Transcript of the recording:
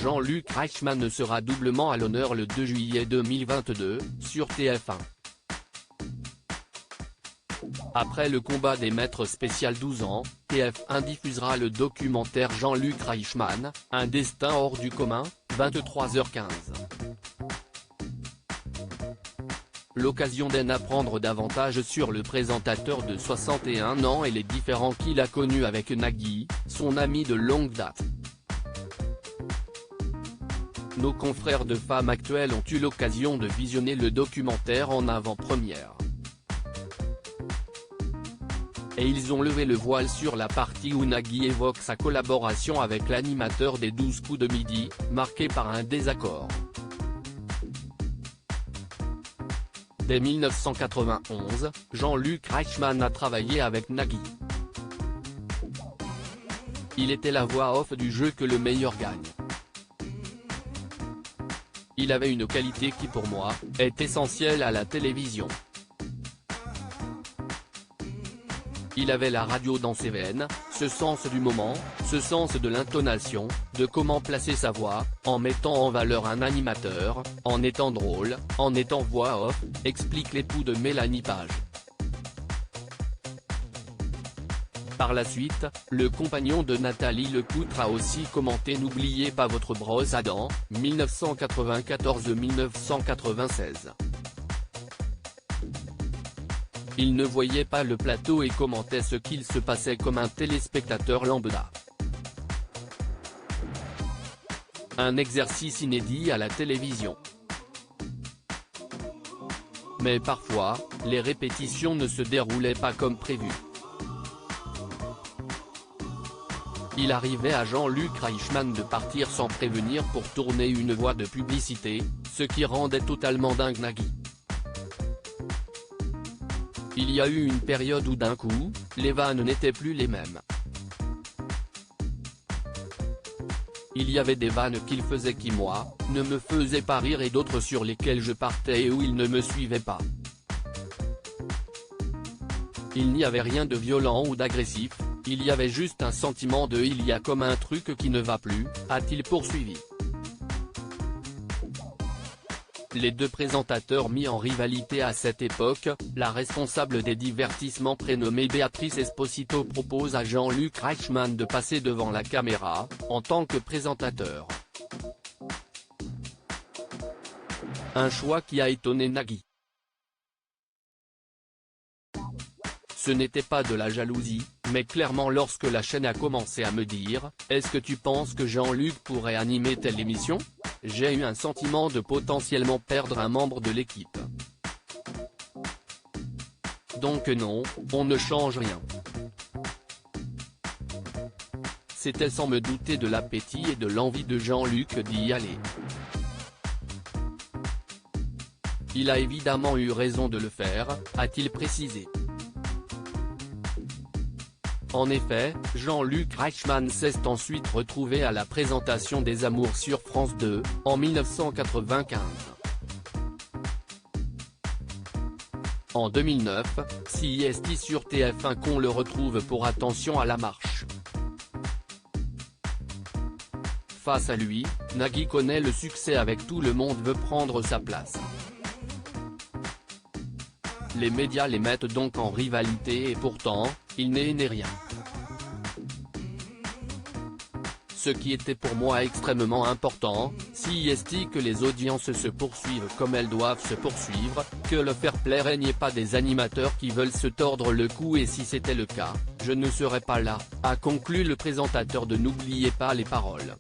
Jean-Luc Reichmann sera doublement à l'honneur le 2 juillet 2022, sur TF1. Après le combat des maîtres spécial 12 ans, TF1 diffusera le documentaire Jean-Luc Reichmann, un destin hors du commun, 23h15. L'occasion d'en apprendre davantage sur le présentateur de 61 ans et les différends qu'il a connus avec Nagui, son ami de longue date. Nos confrères de Femmes Actuelles ont eu l'occasion de visionner le documentaire en avant-première. Et ils ont levé le voile sur la partie où Nagui évoque sa collaboration avec l'animateur des 12 coups de midi, marquée par un désaccord. Dès 1991, Jean-Luc Reichmann a travaillé avec Nagui. Il était la voix off du jeu Que le meilleur gagne. Il avait une qualité qui pour moi, est essentielle à la télévision. Il avait la radio dans ses veines, ce sens du moment, ce sens de l'intonation, de comment placer sa voix, en mettant en valeur un animateur, en étant drôle, en étant voix off, explique l'époux de Mélanie Page. Par la suite, le compagnon de Nathalie Lecoutre a aussi commenté N'oubliez pas votre brosse à dents, 1994-1996. Il ne voyait pas le plateau et commentait ce qu'il se passait comme un téléspectateur lambda. Un exercice inédit à la télévision. Mais parfois, les répétitions ne se déroulaient pas comme prévu. Il arrivait à Jean-Luc Reichmann de partir sans prévenir pour tourner une voix de publicité, ce qui rendait totalement dingue Nagui. Il y a eu une période où d'un coup, les vannes n'étaient plus les mêmes. Il y avait des vannes qu'il faisait qui moi, ne me faisaient pas rire et d'autres sur lesquelles je partais et où il ne me suivait pas. Il n'y avait rien de violent ou d'agressif, il y avait juste un sentiment de il y a comme un truc qui ne va plus, a-t-il poursuivi. Les deux présentateurs mis en rivalité à cette époque, la responsable des divertissements prénommée Béatrice Esposito propose à Jean-Luc Reichmann de passer devant la caméra, en tant que présentateur. Un choix qui a étonné Nagui. Ce n'était pas de la jalousie, mais clairement lorsque la chaîne a commencé à me dire « Est-ce que tu penses que Jean-Luc pourrait animer telle émission ?», j'ai eu un sentiment de potentiellement perdre un membre de l'équipe. Donc non, on ne change rien. C'était sans me douter de l'appétit et de l'envie de Jean-Luc d'y aller. Il a évidemment eu raison de le faire, a-t-il précisé. En effet, Jean-Luc Reichmann s'est ensuite retrouvé à la présentation des Amours sur France 2, en 1995. En 2009, CIST sur TF1 qu'on le retrouve pour Attention à la marche. Face à lui, Nagui connaît le succès avec Tout le monde veut prendre sa place. Les médias les mettent donc en rivalité et pourtant, il n'est rien. Ce qui était pour moi extrêmement important, si est que les audiences se poursuivent comme elles doivent se poursuivre, que le fair-play règne pas des animateurs qui veulent se tordre le cou et si c'était le cas, je ne serais pas là, a conclu le présentateur de N'oubliez pas les paroles.